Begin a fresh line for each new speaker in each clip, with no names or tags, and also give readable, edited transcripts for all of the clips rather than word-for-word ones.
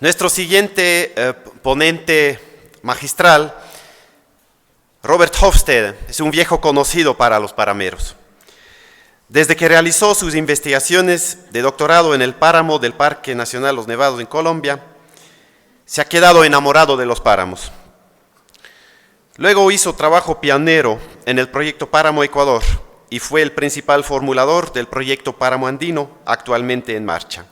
Nuestro siguiente ponente magistral, Robert Hofstede, es un viejo conocido para los parameros. Desde que realizó sus investigaciones de doctorado en el páramo del Parque Nacional Los Nevados en Colombia, se ha quedado enamorado de los páramos. Luego hizo trabajo pionero en el proyecto Páramo Ecuador y fue el principal formulador del proyecto Páramo Andino, actualmente en marcha.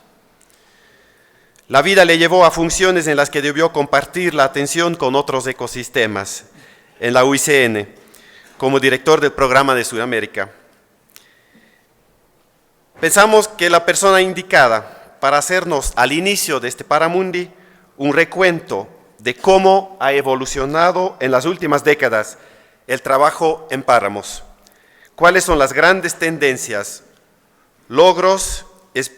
La vida le llevó a funciones en las que debió compartir la atención con otros ecosistemas, en la UICN, como director del programa de Sudamérica. Pensamos que la persona indicada para hacernos al inicio de este Paramundi un recuento de cómo ha evolucionado en las últimas décadas el trabajo en páramos, cuáles son las grandes tendencias, logros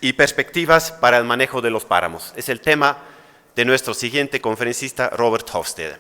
y perspectivas para el manejo de los páramos. Es el tema de nuestro siguiente conferencista, Robert Hofstede.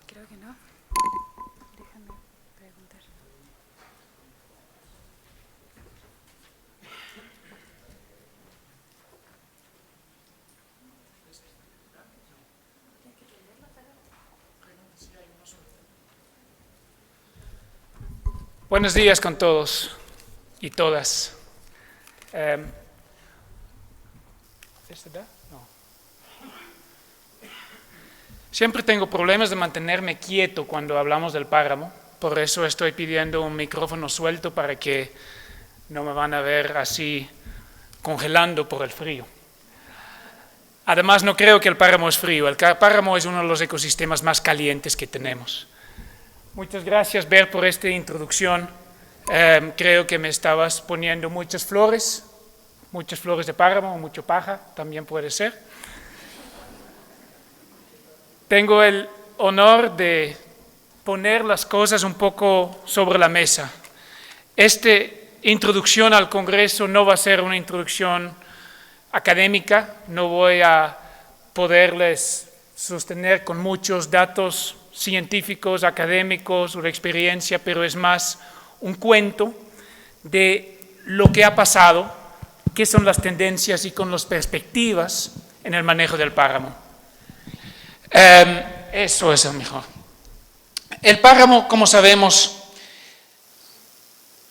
Creo que no. Déjame preguntar.
Buenos días con todos y todas. ¿Este da? No. Siempre tengo problemas de mantenerme quieto cuando hablamos del páramo, por eso estoy pidiendo un micrófono suelto para que no me van a ver así congelando por el frío. Además, no creo que el páramo es frío, el páramo es uno de los ecosistemas más calientes que tenemos. Muchas gracias, Ber, por esta introducción. Creo que me estabas poniendo muchas flores de páramo, mucho paja, también puede ser. Tengo el honor de poner las cosas un poco sobre la mesa. Esta introducción al Congreso no va a ser una introducción académica, no voy a poderles sostener con muchos datos científicos, académicos o de experiencia, pero es más un cuento de lo que ha pasado, qué son las tendencias y con las perspectivas en el manejo del páramo. Eso es el mejor. El páramo, como sabemos,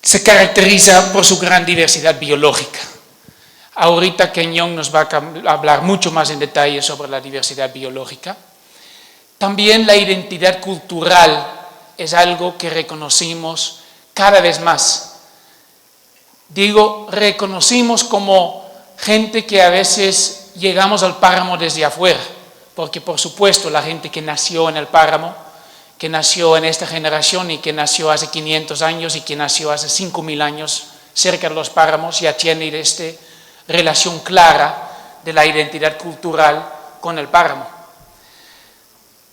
se caracteriza por su gran diversidad biológica. Ahorita Kenyon nos va a hablar mucho más en detalle sobre la diversidad biológica. También la identidad cultural es algo que reconocimos cada vez más. Digo, reconocimos como gente que a veces llegamos al páramo desde afuera, porque por supuesto la gente que nació en el páramo, que nació en esta generación y que nació hace 500 años y que nació hace 5.000 años cerca de los páramos, ya tiene esta relación clara de la identidad cultural con el páramo.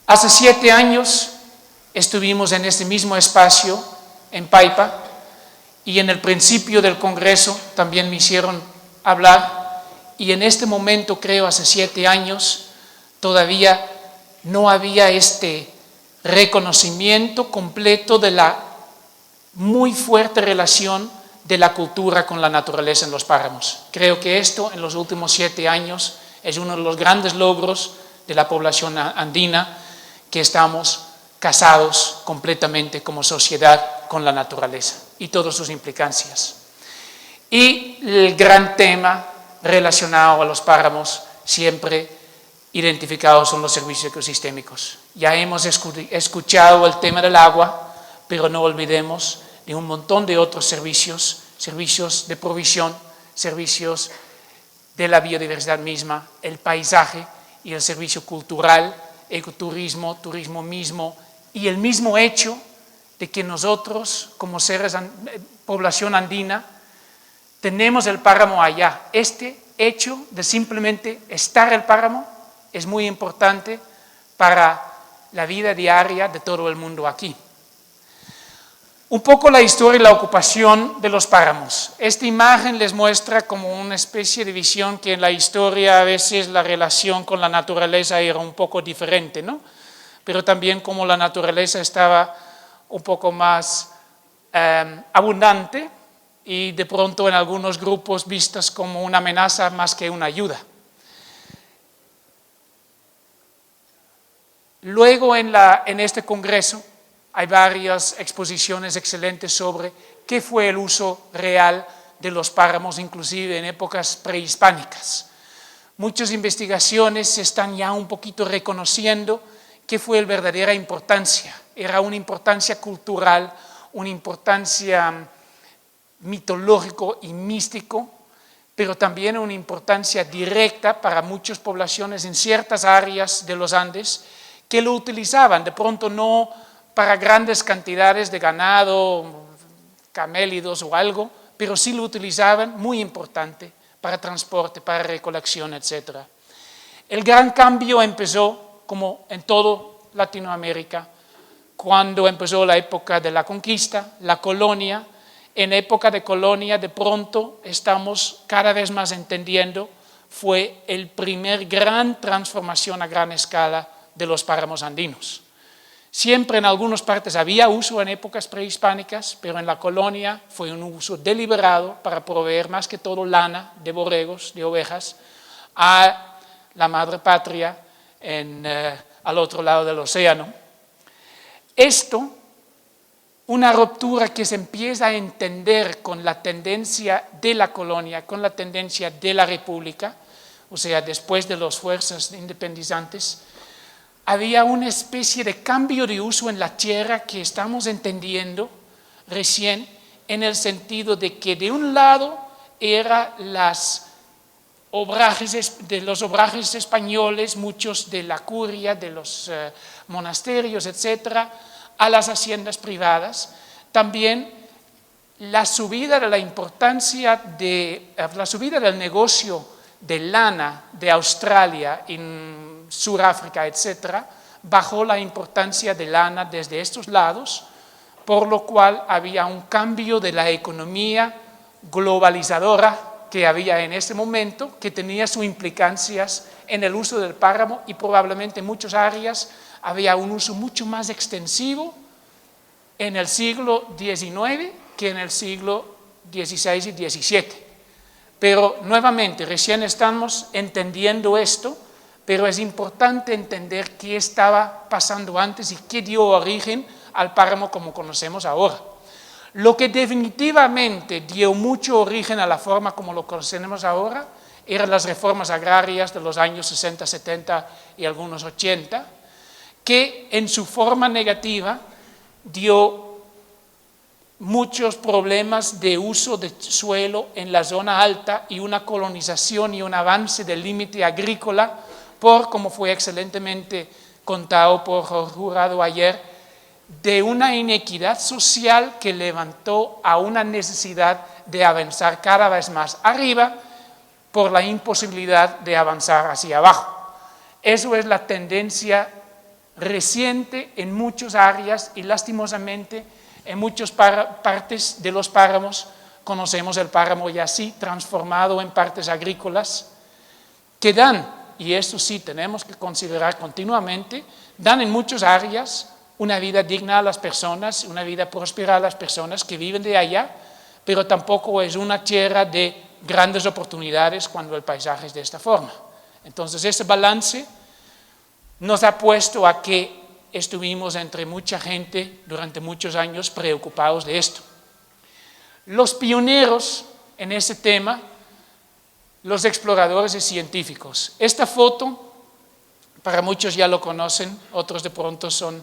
Hace 7 años estuvimos en este mismo espacio en Paipa y en el principio del Congreso también me hicieron hablar y en este momento, creo hace 7 años, todavía no había este reconocimiento completo de la muy fuerte relación de la cultura con la naturaleza en los páramos. Creo que esto en los últimos 7 años es uno de los grandes logros de la población andina, que estamos casados completamente como sociedad con la naturaleza y todas sus implicancias. Y el gran tema relacionado a los páramos siempre identificados son los servicios ecosistémicos. Ya hemos escuchado el tema del agua, pero no olvidemos de un montón de otros servicios, servicios de provisión, servicios de la biodiversidad misma, el paisaje y el servicio cultural, ecoturismo, turismo mismo y el mismo hecho de que nosotros, como población andina, tenemos el páramo allá. Este hecho de simplemente estar el páramo es muy importante para la vida diaria de todo el mundo aquí. Un poco la historia y la ocupación de los páramos. Esta imagen les muestra como una especie de visión que en la historia a veces la relación con la naturaleza era un poco diferente, ¿no? Pero también como la naturaleza estaba un poco más abundante y de pronto en algunos grupos vistas como una amenaza más que una ayuda. Luego en este congreso hay varias exposiciones excelentes sobre qué fue el uso real de los páramos, inclusive en épocas prehispánicas. Muchas investigaciones están ya un poquito reconociendo qué fue la verdadera importancia. Era una importancia cultural, una importancia mitológico y místico, pero también una importancia directa para muchas poblaciones en ciertas áreas de los Andes que lo utilizaban, de pronto no para grandes cantidades de ganado, camélidos o algo, pero sí lo utilizaban, muy importante, para transporte, para recolección, etc. El gran cambio empezó, como en toda Latinoamérica, cuando empezó la época de la conquista, la colonia. En época de colonia, de pronto, estamos cada vez más entendiendo, fue el primer gran transformación a gran escala de los páramos andinos. Siempre en algunas partes había uso en épocas prehispánicas, pero en la colonia fue un uso deliberado para proveer más que todo lana de borregos, de ovejas, a la madre patria al otro lado del océano. Esto, una ruptura que se empieza a entender con la tendencia de la colonia, con la tendencia de la república, o sea, después de las fuerzas independizantes, había una especie de cambio de uso en la tierra que estamos entendiendo recién, en el sentido de que de un lado eran los obrajes españoles, muchos de la curia, de los monasterios, etcétera, a las haciendas privadas. También la subida de la importancia la subida del negocio de lana de Australia en Sudáfrica, etcétera, bajó la importancia de lana desde estos lados, por lo cual había un cambio de la economía globalizadora que había en ese momento, que tenía sus implicancias en el uso del páramo y probablemente en muchas áreas había un uso mucho más extensivo en el siglo XIX que en el siglo XVI y XVII. Pero nuevamente, recién estamos entendiendo esto, pero es importante entender qué estaba pasando antes y qué dio origen al páramo como conocemos ahora. Lo que definitivamente dio mucho origen a la forma como lo conocemos ahora eran las reformas agrarias de los años 60, 70 y algunos 80, que en su forma negativa dio muchos problemas de uso de suelo en la zona alta y una colonización y un avance del límite agrícola por, como fue excelentemente contado por Jorge Jurado ayer, de una inequidad social que levantó a una necesidad de avanzar cada vez más arriba por la imposibilidad de avanzar hacia abajo. Eso es la tendencia reciente en muchas áreas y lastimosamente en muchas partes de los páramos conocemos el páramo ya así transformado en partes agrícolas que dan, y eso sí tenemos que considerar continuamente, dan en muchas áreas una vida digna a las personas, una vida próspera a las personas que viven de allá, pero tampoco es una tierra de grandes oportunidades cuando el paisaje es de esta forma. Entonces ese balance nos ha puesto a que estuvimos entre mucha gente durante muchos años preocupados de esto. Los pioneros en ese tema, los exploradores y científicos. Esta foto, para muchos ya lo conocen, otros de pronto son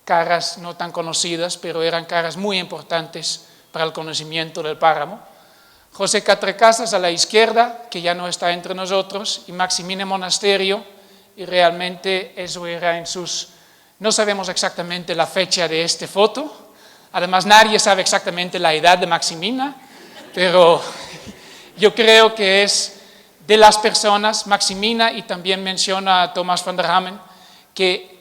caras no tan conocidas, pero eran caras muy importantes para el conocimiento del páramo. José Catrecasas a la izquierda, que ya no está entre nosotros, y Maximino Monasterio, y realmente eso era en sus... No sabemos exactamente la fecha de esta foto, Además, nadie sabe exactamente la edad de Maximina, pero yo creo que es de las personas, Maximina, y también menciona a Thomas van der Hamen, que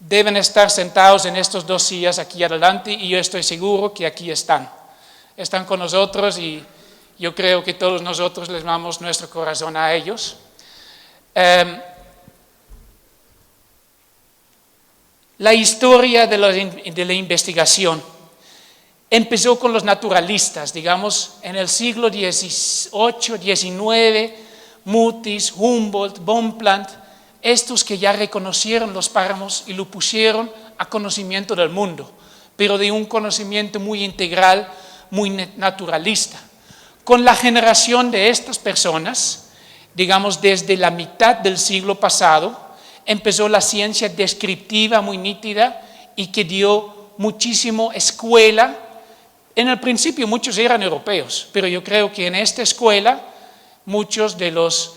deben estar sentados en estos 2 sillas aquí adelante, y yo estoy seguro que aquí están con nosotros, y yo creo que todos nosotros les damos nuestro corazón a ellos. La historia de la investigación empezó con los naturalistas, digamos, en el siglo XVIII, XIX, Mutis, Humboldt, Bonpland, estos que ya reconocieron los páramos y lo pusieron a conocimiento del mundo, pero de un conocimiento muy integral, muy naturalista. Con la generación de estas personas, digamos desde la mitad del siglo pasado, empezó la ciencia descriptiva muy nítida y que dio muchísimo escuela. En el principio muchos eran europeos, pero yo creo que en esta escuela muchos de los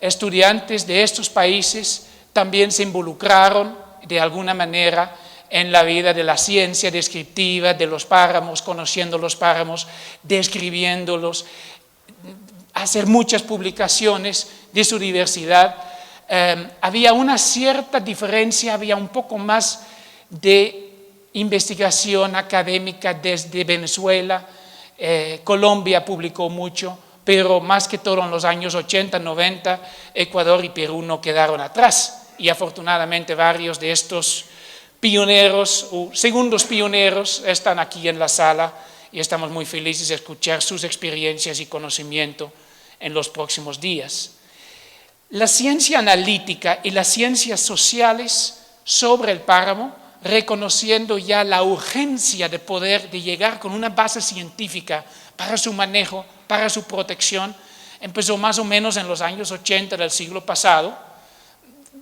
estudiantes de estos países también se involucraron de alguna manera en la vida de la ciencia descriptiva de los páramos, conociendo los páramos, describiéndolos, hacer muchas publicaciones de su diversidad. Había una cierta diferencia, había un poco más de investigación académica desde Venezuela, Colombia publicó mucho, pero más que todo en los años 80, 90, Ecuador y Perú no quedaron atrás, y afortunadamente varios de estos pioneros o segundos pioneros están aquí en la sala y estamos muy felices de escuchar sus experiencias y conocimiento en los próximos días. La ciencia analítica y las ciencias sociales sobre el páramo, reconociendo ya la urgencia de llegar con una base científica para su manejo, para su protección, empezó más o menos en los años 80 del siglo pasado.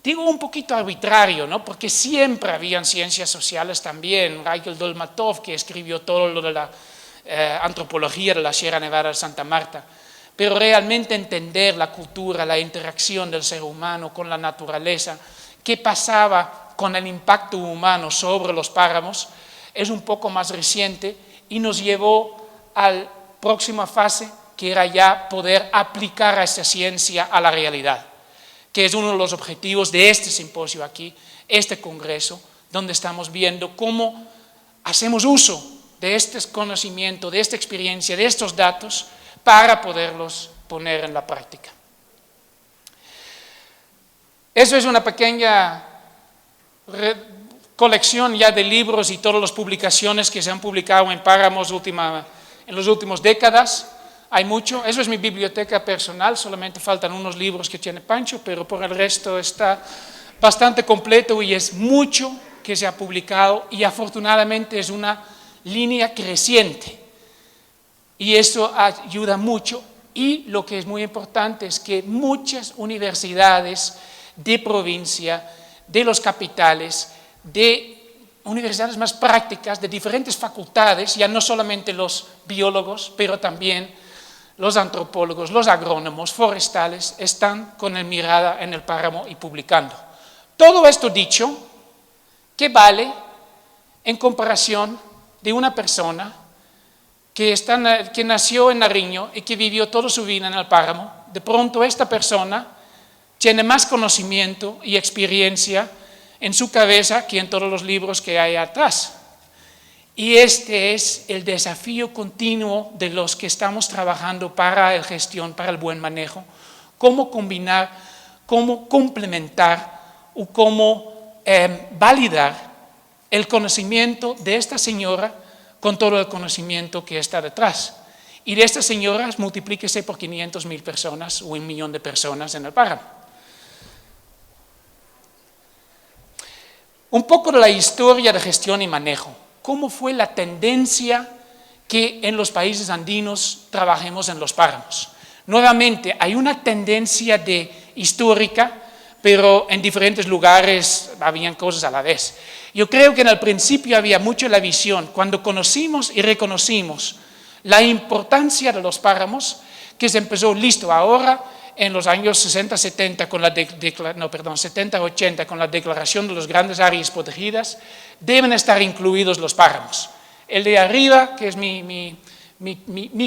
Digo un poquito arbitrario, ¿no? Porque siempre habían ciencias sociales también. Michael Dolmatov, que escribió todo lo de la antropología de la Sierra Nevada de Santa Marta. Pero realmente entender la cultura, la interacción del ser humano con la naturaleza, qué pasaba con el impacto humano sobre los páramos, es un poco más reciente y nos llevó a la próxima fase, que era ya poder aplicar a esta ciencia a la realidad, que es uno de los objetivos de este simposio aquí, este congreso, donde estamos viendo cómo hacemos uso de este conocimiento, de esta experiencia, de estos datos, para poderlos poner en la práctica. Eso es una pequeña colección ya de libros y todas las publicaciones que se han publicado en páramos en las últimas décadas. Hay mucho, eso es mi biblioteca personal, solamente faltan unos libros que tiene Pancho, pero por el resto está bastante completo y es mucho que se ha publicado y afortunadamente es una línea creciente y eso ayuda mucho. Y lo que es muy importante es que muchas universidades de provincia, de los capitales, de universidades más prácticas, de diferentes facultades, ya no solamente los biólogos, pero también los antropólogos, los agrónomos, forestales, están con la mirada en el páramo y publicando. Todo esto dicho, ¿qué vale en comparación de una persona que nació en Nariño y que vivió toda su vida en el páramo? De pronto esta persona tiene más conocimiento y experiencia en su cabeza que en todos los libros que hay atrás. Y este es el desafío continuo de los que estamos trabajando para la gestión, para el buen manejo, cómo combinar, cómo complementar o cómo validar el conocimiento de esta señora con todo el conocimiento que está detrás. Y de estas señoras multiplíquese por 500,000 personas o 1,000,000 de personas en el páramo. Un poco de la historia de gestión y manejo. ¿Cómo fue la tendencia que en los países andinos trabajemos en los páramos? Nuevamente, hay una tendencia histórica, pero en diferentes lugares habían cosas a la vez. Yo creo que en el principio había mucho la visión, cuando conocimos y reconocimos la importancia de los páramos, que se empezó, listo, ahora en los años 60-70, 70-80, con la declaración de las grandes áreas protegidas, deben estar incluidos los páramos. El de arriba, que es mi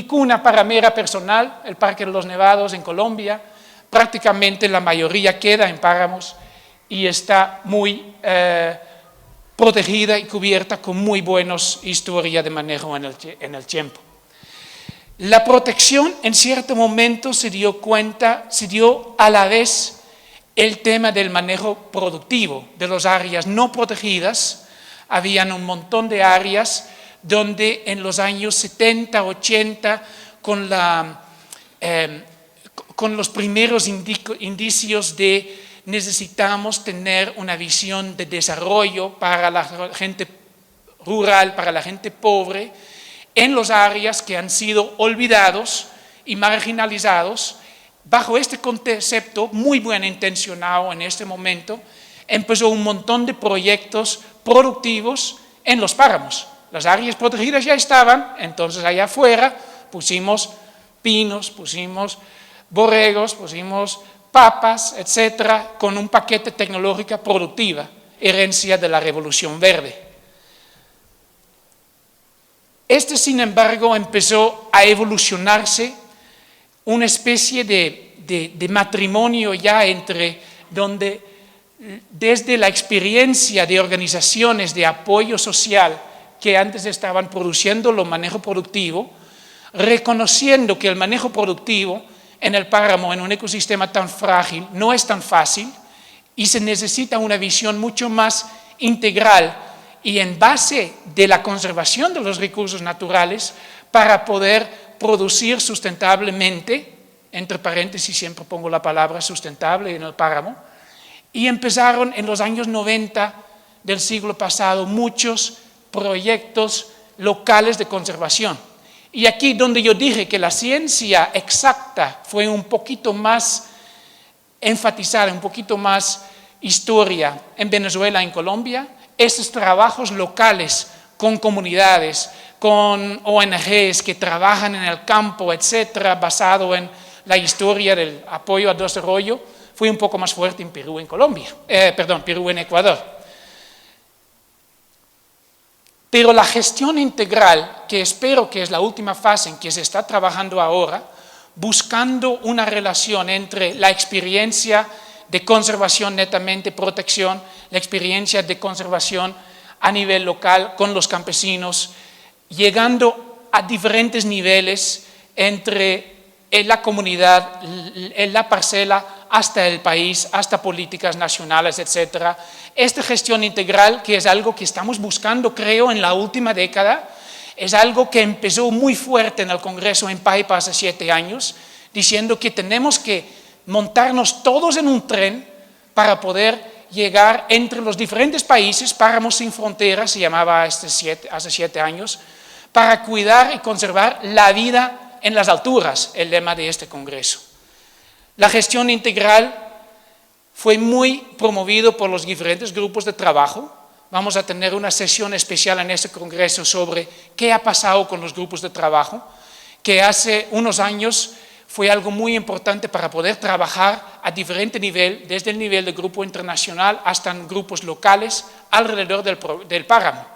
cuna paramera personal, el Parque de los Nevados en Colombia, prácticamente la mayoría queda en páramos y está muy protegida y cubierta con muy buenas historias de manejo en el tiempo. La protección en cierto momento se dio a la vez el tema del manejo productivo de las áreas no protegidas. Habían un montón de áreas donde en los años 70, 80, con los primeros indicios de necesitamos tener una visión de desarrollo para la gente rural, para la gente pobre, en las áreas que han sido olvidados y marginalizados. Bajo este concepto, muy bien intencionado en este momento, empezó un montón de proyectos productivos en los páramos. Las áreas protegidas ya estaban, entonces allá afuera pusimos pinos, pusimos borregos, pusimos papas, etcétera, con un paquete tecnológico productiva, herencia de la Revolución Verde. Sin embargo, empezó a evolucionarse una especie de matrimonio ya donde desde la experiencia de organizaciones de apoyo social que antes estaban produciendo el manejo productivo, reconociendo que el manejo productivo en el páramo, en un ecosistema tan frágil, no es tan fácil y se necesita una visión mucho más integral y en base de la conservación de los recursos naturales para poder producir sustentablemente, entre paréntesis siempre pongo la palabra sustentable en el páramo, y empezaron en los años 90 del siglo pasado muchos proyectos locales de conservación. Y aquí donde yo dije que la ciencia exacta fue un poquito más enfatizada, un poquito más historia en Venezuela, en Colombia, esos trabajos locales con comunidades, con ONGs que trabajan en el campo, etcétera, basado en la historia del apoyo al desarrollo, fue un poco más fuerte en Perú, Perú, en Ecuador. Pero la gestión integral, que espero que es la última fase en que se está trabajando ahora, buscando una relación entre la experiencia de conservación netamente, protección, la experiencia de conservación a nivel local con los campesinos, llegando a diferentes niveles entre la comunidad, en la parcela, hasta el país, hasta políticas nacionales, etc. Esta gestión integral, que es algo que estamos buscando, creo, en la última década, es algo que empezó muy fuerte en el Congreso en Paipa hace 7 años, diciendo que tenemos que montarnos todos en un tren para poder llegar entre los diferentes países, Páramos sin Fronteras se llamaba hace 7 años, para cuidar y conservar la vida en las alturas, el lema de este Congreso. La gestión integral fue muy promovido por los diferentes grupos de trabajo. Vamos a tener una sesión especial en este Congreso sobre qué ha pasado con los grupos de trabajo, que hace unos años fue algo muy importante para poder trabajar a diferente nivel, desde el nivel de grupo internacional hasta en grupos locales alrededor del páramo.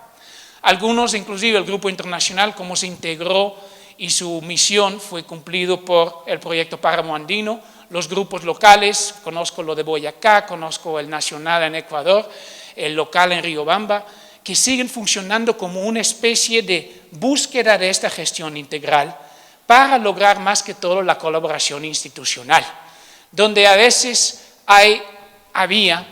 Algunos, inclusive el grupo internacional, como se integró y su misión fue cumplido por el proyecto Páramo Andino, los grupos locales, conozco lo de Boyacá, conozco el nacional en Ecuador, el local en Riobamba, que siguen funcionando como una especie de búsqueda de esta gestión integral para lograr más que todo la colaboración institucional, donde a veces había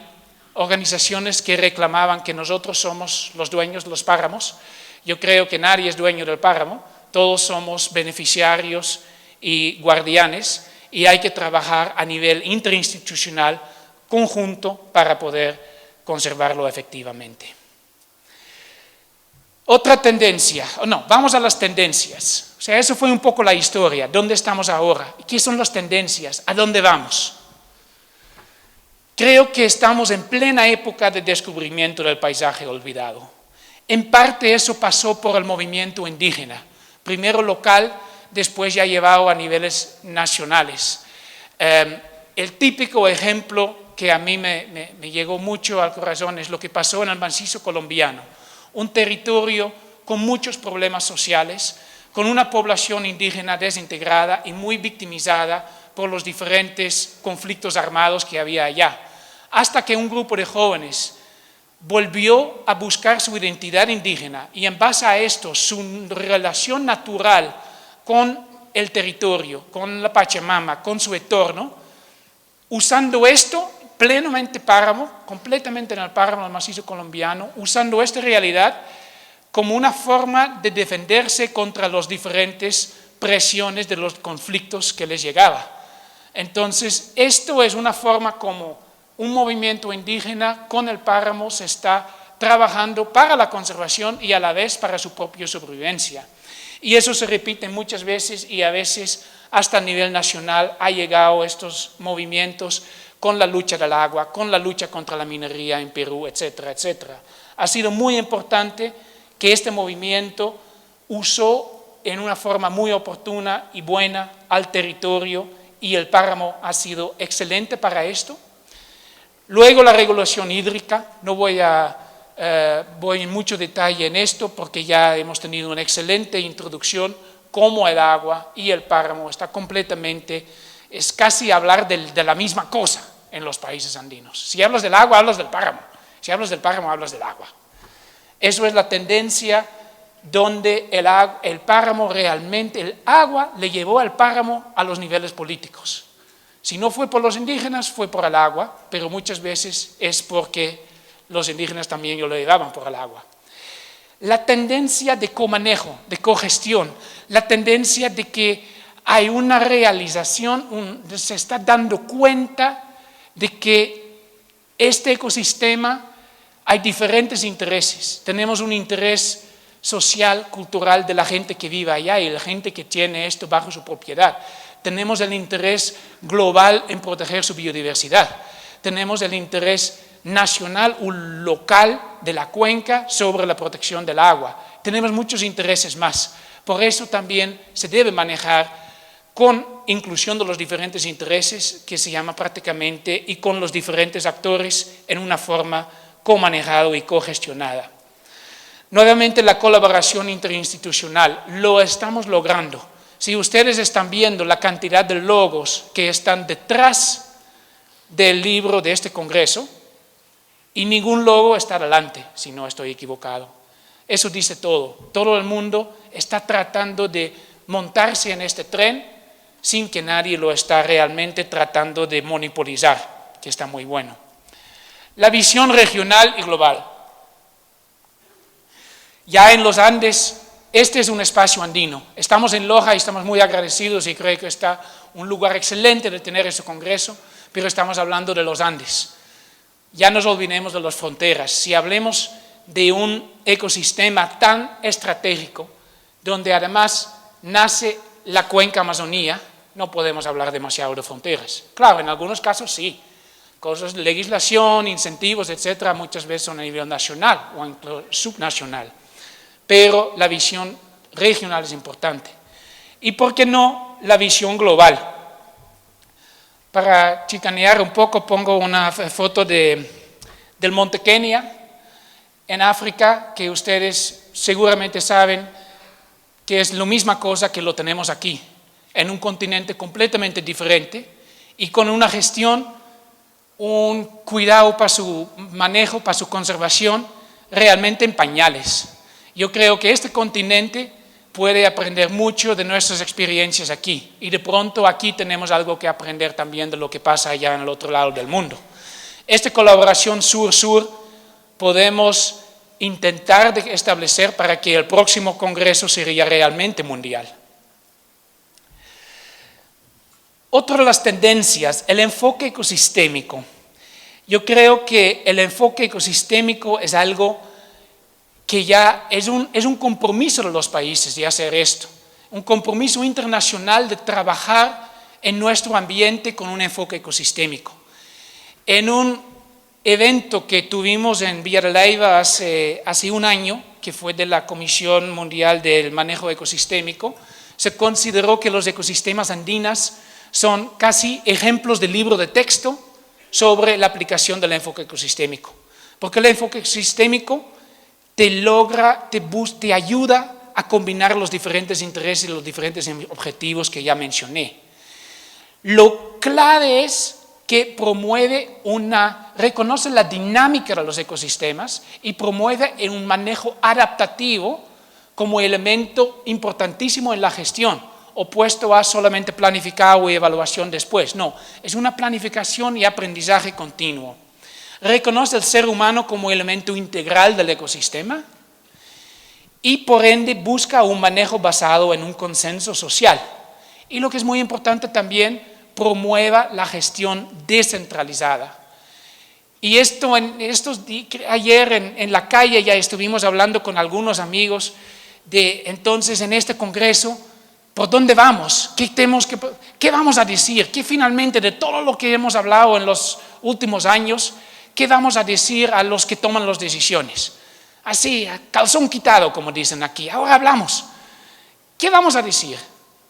organizaciones que reclamaban que nosotros somos los dueños de los páramos. Yo creo que nadie es dueño del páramo, todos somos beneficiarios y guardianes, y hay que trabajar a nivel interinstitucional conjunto para poder conservarlo efectivamente. Otra tendencia, vamos a las tendencias. O sea, eso fue un poco la historia, ¿dónde estamos ahora? ¿Qué son las tendencias? ¿A dónde vamos? Creo que estamos en plena época de descubrimiento del paisaje olvidado. En parte eso pasó por el movimiento indígena, primero local, después ya llevado a niveles nacionales. El típico ejemplo que a mí me llegó mucho al corazón es lo que pasó en el macizo colombiano, un territorio con muchos problemas sociales, con una población indígena desintegrada y muy victimizada por los diferentes conflictos armados que había allá, hasta que un grupo de jóvenes volvió a buscar su identidad indígena y en base a esto, su relación natural con el territorio, con la Pachamama, con su entorno, usando esto plenamente páramo, completamente en el páramo del macizo colombiano, usando esta realidad como una forma de defenderse contra las diferentes presiones de los conflictos que les llegaba. Entonces, esto es una forma como un movimiento indígena con el páramo se está trabajando para la conservación y a la vez para su propia sobrevivencia. Y eso se repite muchas veces y a veces hasta a nivel nacional ha llegado estos movimientos con la lucha del agua, con la lucha contra la minería en Perú, etcétera, etcétera. Ha sido muy importante que este movimiento usó en una forma muy oportuna y buena al territorio y el páramo ha sido excelente para esto. Luego la regulación hídrica, no voy en mucho detalle en esto porque ya hemos tenido una excelente introducción cómo el agua y el páramo está completamente, es casi hablar de la misma cosa en los países andinos. Si hablas del agua, hablas del páramo. Si hablas del páramo, hablas del agua. Eso es la tendencia donde el páramo realmente, el agua le llevó al páramo a los niveles políticos. Si no fue por los indígenas, fue por el agua, pero muchas veces es porque los indígenas también lo llevaban por el agua. La tendencia de comanejo, de cogestión, la tendencia de que hay una realización, se está dando cuenta de que este ecosistema hay diferentes intereses. Tenemos un interés social, cultural de la gente que vive allá y la gente que tiene esto bajo su propiedad. Tenemos el interés global en proteger su biodiversidad. Tenemos el interés nacional o local de la cuenca sobre la protección del agua. Tenemos muchos intereses más. Por eso también se debe manejar con inclusión de los diferentes intereses que se llama prácticamente y con los diferentes actores en una forma comanejada y cogestionada. Nuevamente la colaboración interinstitucional, lo estamos logrando. Si ustedes están viendo la cantidad de logos que están detrás del libro de este congreso, y ningún logo está adelante, si no estoy equivocado. Eso dice todo. Todo el mundo está tratando de montarse en este tren sin que nadie lo está realmente tratando de monopolizar, que está muy bueno. La visión regional y global. Ya en los Andes, este es un espacio andino. Estamos en Loja y estamos muy agradecidos y creo que está un lugar excelente de tener este congreso, pero estamos hablando de los Andes. Ya nos olvidemos de las fronteras. Si hablemos de un ecosistema tan estratégico, donde además nace la cuenca Amazonía, no podemos hablar demasiado de fronteras. Claro, en algunos casos sí. Cosas de legislación, incentivos, etcétera, muchas veces son a nivel nacional o incluso subnacional. Pero la visión regional es importante. Y ¿por qué no la visión global? Para chicanear un poco pongo una foto del Monte Kenia en África, que ustedes seguramente saben que es la misma cosa que lo tenemos aquí, en un continente completamente diferente y con una gestión, un cuidado para su manejo, para su conservación, realmente en pañales. Yo creo que este continente puede aprender mucho de nuestras experiencias aquí y de pronto aquí tenemos algo que aprender también de lo que pasa allá en el otro lado del mundo. Esta colaboración sur-sur podemos intentar establecer para que el próximo congreso sería realmente mundial. Otra de las tendencias, el enfoque ecosistémico. Yo creo que el enfoque ecosistémico es algo que ya es un compromiso de los países de hacer esto, un compromiso internacional de trabajar en nuestro ambiente con un enfoque ecosistémico. En un evento que tuvimos en Villa de Leyva hace un año, que fue de la Comisión Mundial del Manejo Ecosistémico, se consideró que los ecosistemas andinos son casi ejemplos de libro de texto sobre la aplicación del enfoque ecosistémico. Porque el enfoque ecosistémico te ayuda a combinar los diferentes intereses y los diferentes objetivos que ya mencioné. Lo clave es que reconoce la dinámica de los ecosistemas y promueve un manejo adaptativo como elemento importantísimo en la gestión, opuesto a solamente planificar o evaluación después. No, es una planificación y aprendizaje continuo. Reconoce el ser humano como elemento integral del ecosistema y por ende busca un manejo basado en un consenso social. Y lo que es muy importante también, promueva la gestión descentralizada. Y ayer en la calle ya estuvimos hablando con algunos amigos de entonces en este congreso, ¿por dónde vamos? ¿Qué vamos a decir? ¿Qué finalmente de todo lo que hemos hablado en los últimos años, qué vamos a decir a los que toman las decisiones? Así, a calzón quitado, como dicen aquí. Ahora hablamos. ¿Qué vamos a decir?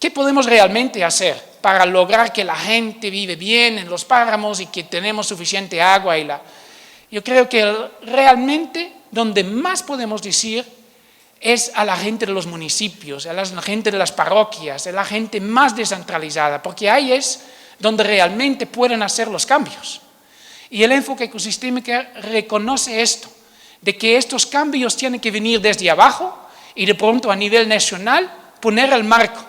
¿Qué podemos realmente hacer para lograr que la gente vive bien en los páramos y que tenemos suficiente agua? Yo creo que realmente donde más podemos decir es a la gente de los municipios, a la gente de las parroquias, a la gente más descentralizada, porque ahí es donde realmente pueden hacer los cambios. Y el enfoque ecosistémico reconoce esto, de que estos cambios tienen que venir desde abajo y de pronto a nivel nacional poner el marco,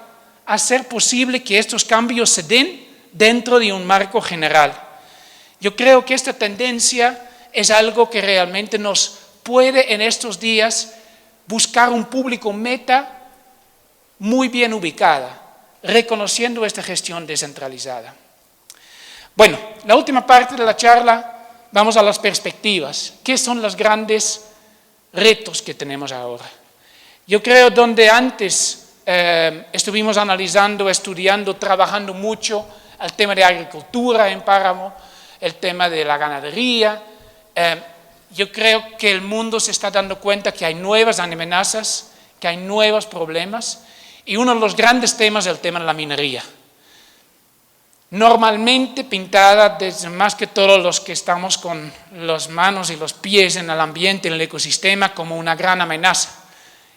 hacer posible que estos cambios se den dentro de un marco general. Yo creo que esta tendencia es algo que realmente nos puede en estos días buscar un público meta muy bien ubicada, reconociendo esta gestión descentralizada. Bueno, la última parte de la charla, vamos a las perspectivas. ¿Qué son los grandes retos que tenemos ahora? Yo creo donde antes estuvimos analizando, estudiando, trabajando mucho el tema de agricultura en páramo, el tema de la ganadería. Yo creo que el mundo se está dando cuenta que hay nuevas amenazas, que hay nuevos problemas, y uno de los grandes temas es el tema de la minería. Normalmente pintada desde más que todos los que estamos con las manos y los pies en el ambiente, en el ecosistema, como una gran amenaza.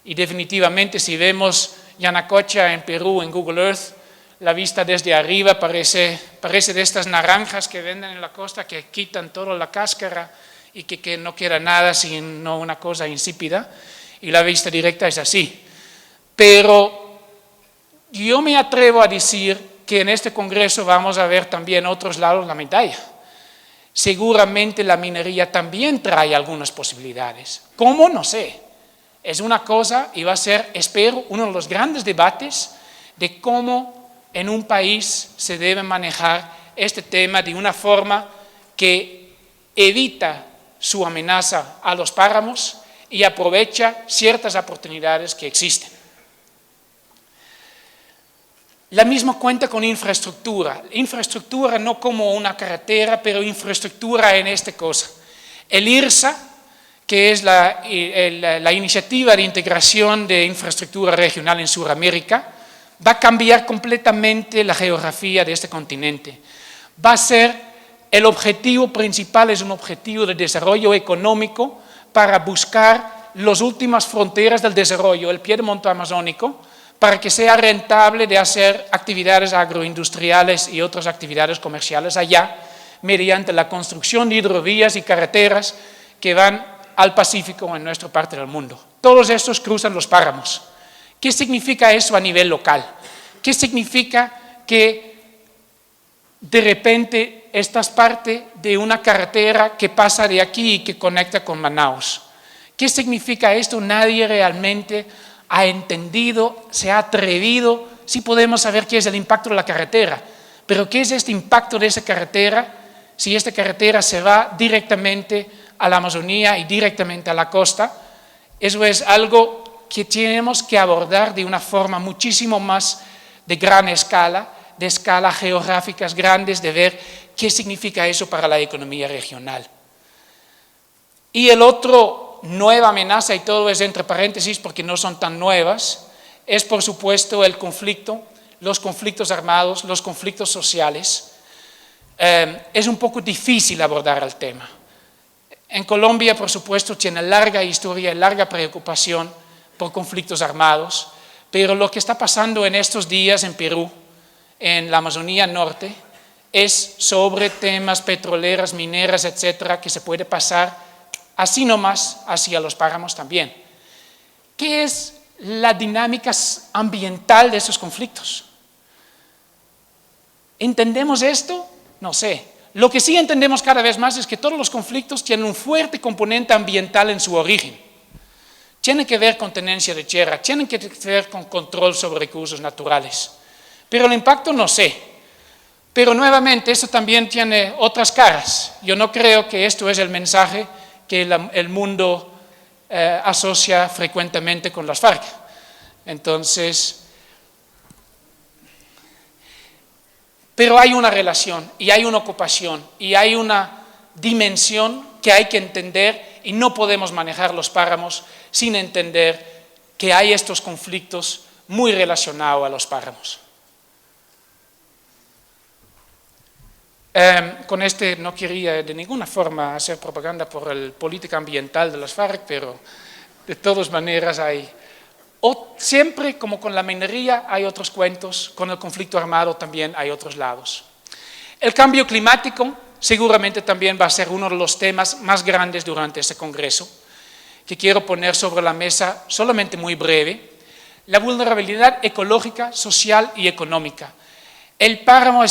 Y definitivamente si vemos Yanacocha en Perú, en Google Earth, la vista desde arriba parece de estas naranjas que venden en la costa que quitan toda la cáscara y que no queda nada sino una cosa insípida, y la vista directa es así. Pero yo me atrevo a decir que en este congreso vamos a ver también otros lados de la medalla. Seguramente la minería también trae algunas posibilidades. ¿Cómo? No sé. Es una cosa y va a ser, espero, uno de los grandes debates de cómo en un país se debe manejar este tema de una forma que evita su amenaza a los páramos y aprovecha ciertas oportunidades que existen. La misma cuenta con infraestructura. Infraestructura no como una carretera, pero infraestructura en esta cosa. El IRSA, que es la iniciativa de integración de infraestructura regional en Sudamérica, va a cambiar completamente la geografía de este continente. Va a ser el objetivo principal, es un objetivo de desarrollo económico para buscar las últimas fronteras del desarrollo, el piedemonte amazónico, para que sea rentable de hacer actividades agroindustriales y otras actividades comerciales allá, mediante la construcción de hidrovías y carreteras que van al Pacífico en nuestra parte del mundo. Todos estos cruzan los páramos. ¿Qué significa eso a nivel local? ¿Qué significa que de repente estás parte de una carretera que pasa de aquí y que conecta con Manaus? ¿Qué significa esto? Nadie realmente ha entendido, se ha atrevido. Sí podemos saber qué es el impacto de la carretera, pero ¿qué es este impacto de esa carretera si esta carretera se va directamente a la Amazonía y directamente a la costa? Eso es algo que tenemos que abordar de una forma muchísimo más de gran escala, de escalas geográficas grandes, de ver qué significa eso para la economía regional. Y el otro nueva amenaza, y todo es entre paréntesis porque no son tan nuevas, es por supuesto el conflicto, los conflictos armados, los conflictos sociales, es un poco difícil abordar el tema. En Colombia, por supuesto, tiene larga historia y larga preocupación por conflictos armados, pero lo que está pasando en estos días en Perú, en la Amazonía Norte, es sobre temas petroleras, mineras, etcétera, que se puede pasar así nomás hacia los páramos también. ¿Qué es la dinámica ambiental de esos conflictos? ¿Entendemos esto? No sé. Lo que sí entendemos cada vez más es que todos los conflictos tienen un fuerte componente ambiental en su origen. Tienen que ver con tenencia de tierra, tienen que ver con control sobre recursos naturales. Pero el impacto no sé. Pero nuevamente, esto también tiene otras caras. Yo no creo que esto es el mensaje que el mundo asocia frecuentemente con las FARC. Entonces, pero hay una relación y hay una ocupación y hay una dimensión que hay que entender y no podemos manejar los páramos sin entender que hay estos conflictos muy relacionados a los páramos. Con este no quería de ninguna forma hacer propaganda por la política ambiental de las FARC, pero de todas maneras hay, siempre como con la minería hay otros cuentos, con el conflicto armado también hay otros lados. El cambio climático seguramente también va a ser uno de los temas más grandes durante este congreso, que quiero poner sobre la mesa solamente muy breve. La vulnerabilidad ecológica, social y económica. El páramo,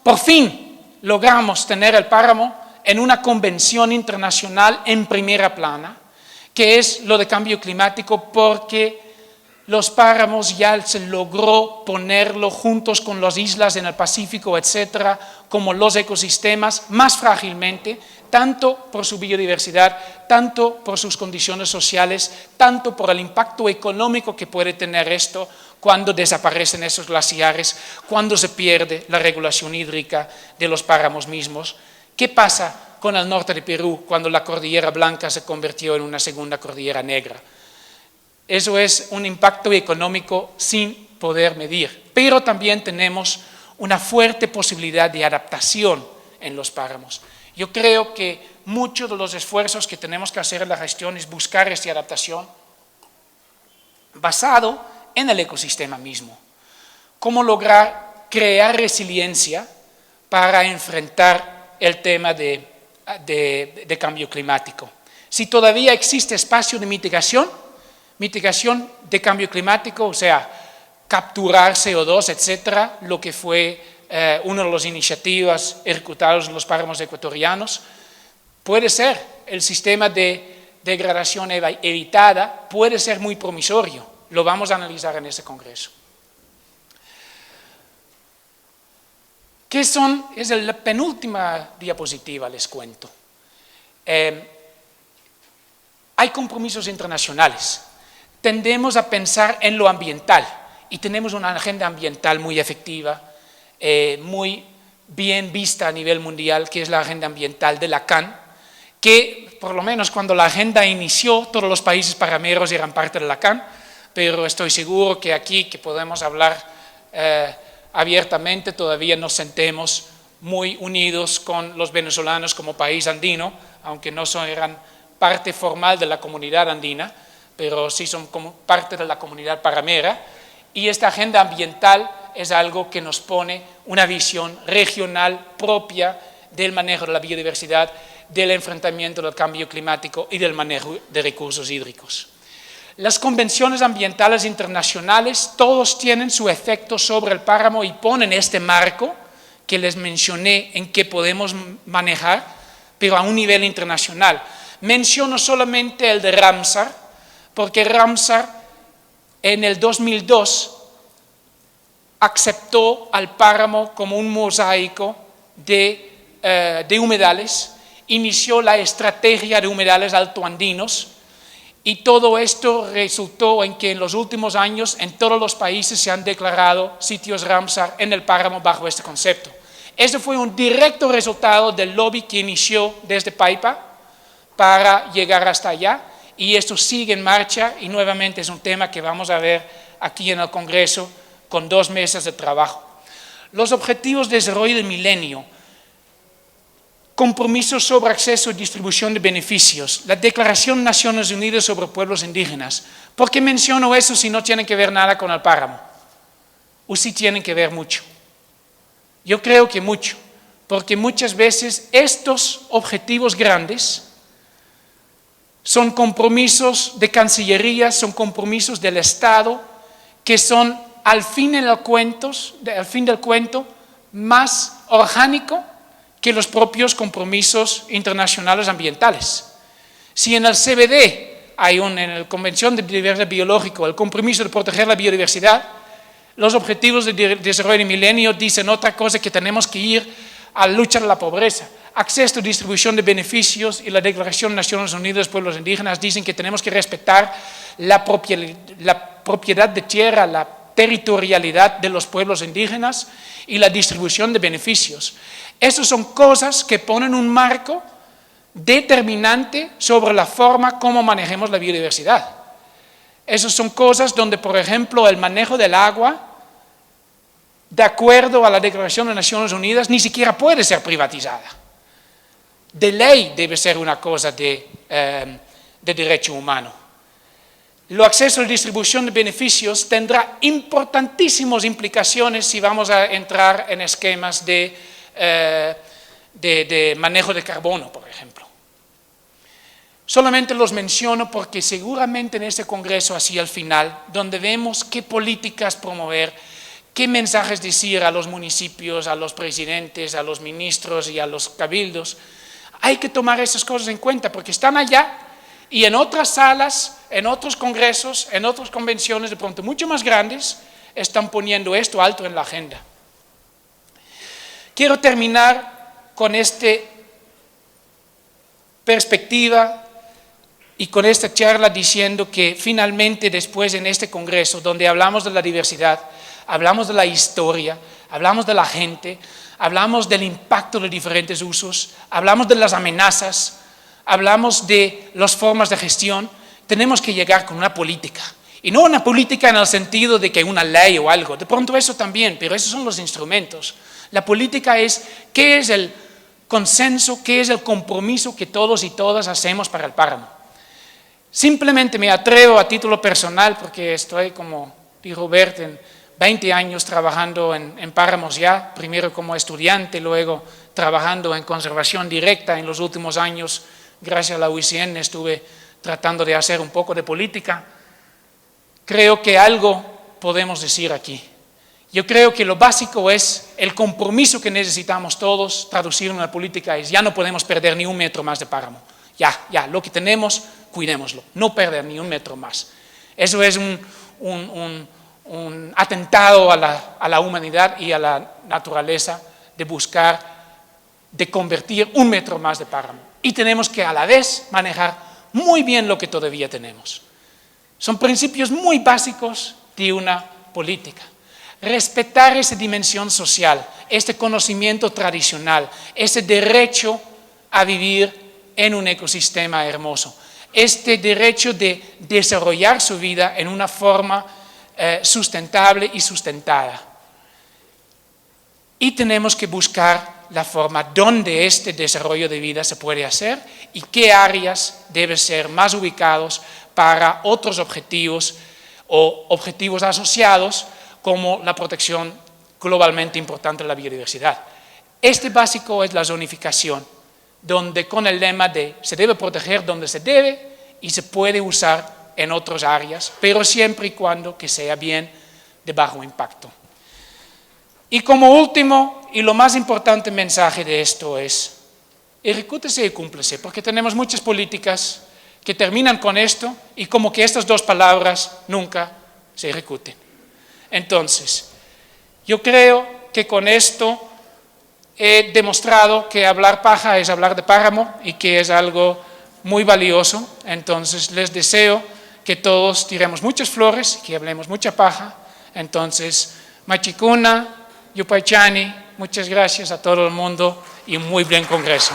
por fin logramos tener el páramo en una convención internacional en primera plana, que es lo de cambio climático, porque los páramos ya se logró ponerlo juntos con las islas en el Pacífico, etcétera, como los ecosistemas más frágilmente, tanto por su biodiversidad, tanto por sus condiciones sociales, tanto por el impacto económico que puede tener esto cuando desaparecen esos glaciares, cuando se pierde la regulación hídrica de los páramos mismos. ¿Qué pasa con el norte de Perú cuando la Cordillera Blanca se convirtió en una segunda Cordillera Negra? Eso es un impacto económico sin poder medir, pero también tenemos una fuerte posibilidad de adaptación en los páramos. Yo creo que muchos de los esfuerzos que tenemos que hacer en la gestión es buscar esta adaptación basado en el ecosistema mismo. Cómo lograr crear resiliencia para enfrentar el tema de cambio climático. Si todavía existe espacio de mitigación de cambio climático, o sea, capturar CO2, etcétera, lo que fue una de las iniciativas ejecutadas en los páramos ecuatorianos, puede ser el sistema de degradación evitada, puede ser muy promisorio. Lo vamos a analizar en este congreso. Es la penúltima diapositiva, les cuento. Hay compromisos internacionales. Tendemos a pensar en lo ambiental y tenemos una agenda ambiental muy efectiva, muy bien vista a nivel mundial, que es la agenda ambiental de la CAN, que por lo menos cuando la agenda inició, todos los países parameros eran parte de la CAN, pero estoy seguro que aquí, que podemos hablar abiertamente, todavía nos sentemos muy unidos con los venezolanos como país andino, aunque no eran parte formal de la comunidad andina, pero sí son como parte de la comunidad paramera, y esta agenda ambiental es algo que nos pone una visión regional propia del manejo de la biodiversidad, del enfrentamiento del cambio climático y del manejo de recursos hídricos. Las convenciones ambientales internacionales, todos tienen su efecto sobre el páramo y ponen este marco que les mencioné en que podemos manejar, pero a un nivel internacional. Menciono solamente el de Ramsar, porque Ramsar en el 2002 aceptó al páramo como un mosaico de humedales, inició la estrategia de humedales altoandinos, y todo esto resultó en que en los últimos años en todos los países se han declarado sitios Ramsar en el páramo bajo este concepto. Este fue un directo resultado del lobby que inició desde Paipa para llegar hasta allá, y esto sigue en marcha y nuevamente es un tema que vamos a ver aquí en el Congreso con 2 mesas de trabajo. Los objetivos de desarrollo del milenio, compromisos sobre acceso y distribución de beneficios, la Declaración de Naciones Unidas sobre pueblos indígenas. ¿Por qué menciono eso si no tienen que ver nada con el páramo? ¿O sí tienen que ver mucho? Yo creo que mucho, porque muchas veces estos objetivos grandes son compromisos de Cancillería, son compromisos del Estado, que son al fin del cuento más orgánico que los propios compromisos internacionales ambientales. Si en el CBD hay en la Convención de Diversidad Biológica el compromiso de proteger la biodiversidad, los objetivos de desarrollo del milenio dicen otra cosa, que tenemos que ir a luchar a la pobreza. Acceso y distribución de beneficios y la Declaración de Naciones Unidas de los Pueblos Indígenas dicen que tenemos que respetar la propiedad de tierra, la territorialidad de los pueblos indígenas y la distribución de beneficios. Esas son cosas que ponen un marco determinante sobre la forma como manejemos la biodiversidad. Esas son cosas donde, por ejemplo, el manejo del agua, de acuerdo a la Declaración de Naciones Unidas, ni siquiera puede ser privatizada. De ley debe ser una cosa de derecho humano. El acceso a la distribución de beneficios tendrá importantísimas implicaciones si vamos a entrar en esquemas de manejo de carbono, por ejemplo. Solamente los menciono porque seguramente en este congreso, así al final, donde vemos qué políticas promover, qué mensajes decir a los municipios, a los presidentes, a los ministros y a los cabildos, hay que tomar esas cosas en cuenta porque están allá y en otras salas, en otros congresos, en otras convenciones de pronto mucho más grandes, están poniendo esto alto en la agenda. Quiero terminar con esta perspectiva y con esta charla diciendo que finalmente después en este congreso, donde hablamos de la diversidad, hablamos de la historia, hablamos de la gente, hablamos del impacto de diferentes usos, hablamos de las amenazas, hablamos de las formas de gestión, tenemos que llegar con una política. Y no una política en el sentido de que una ley o algo, de pronto eso también, pero esos son los instrumentos. La política es qué es el consenso, qué es el compromiso que todos y todas hacemos para el páramo. Simplemente me atrevo a título personal, porque estoy, como dijo Bert, en 20 años trabajando en páramos ya, primero como estudiante, luego trabajando en conservación directa. En los últimos años, gracias a la UICN, estuve tratando de hacer un poco de política. Creo que algo podemos decir aquí. Yo creo que lo básico es el compromiso que necesitamos todos, traducirlo en la política, es ya no podemos perder ni 1 metro más de páramo. Ya, lo que tenemos, cuidémoslo, no perder ni 1 metro más. Eso es un atentado a la humanidad y a la naturaleza de buscar, de convertir 1 metro más de páramo. Y tenemos que a la vez manejar muy bien lo que todavía tenemos. Son principios muy básicos de una política. Respetar esa dimensión social, este conocimiento tradicional, ese derecho a vivir en un ecosistema hermoso, este derecho de desarrollar su vida en una forma sustentable y sustentada. Y tenemos que buscar la forma donde este desarrollo de vida se puede hacer y qué áreas deben ser más ubicados para otros objetivos o objetivos asociados como la protección globalmente importante de la biodiversidad. Este básico es la zonificación, donde con el lema de se debe proteger donde se debe y se puede usar en otras áreas, pero siempre y cuando que sea bien de bajo impacto. Y como último y lo más importante mensaje de esto es, ejecútese y cúmplese, porque tenemos muchas políticas que terminan con esto y como que estas 2 palabras nunca se ejecuten. Entonces, yo creo que con esto he demostrado que hablar paja es hablar de páramo y que es algo muy valioso. Entonces, les deseo que todos tiremos muchas flores, que hablemos mucha paja. Entonces, Machicuna, Yupaychani, muchas gracias a todo el mundo y un muy buen congreso.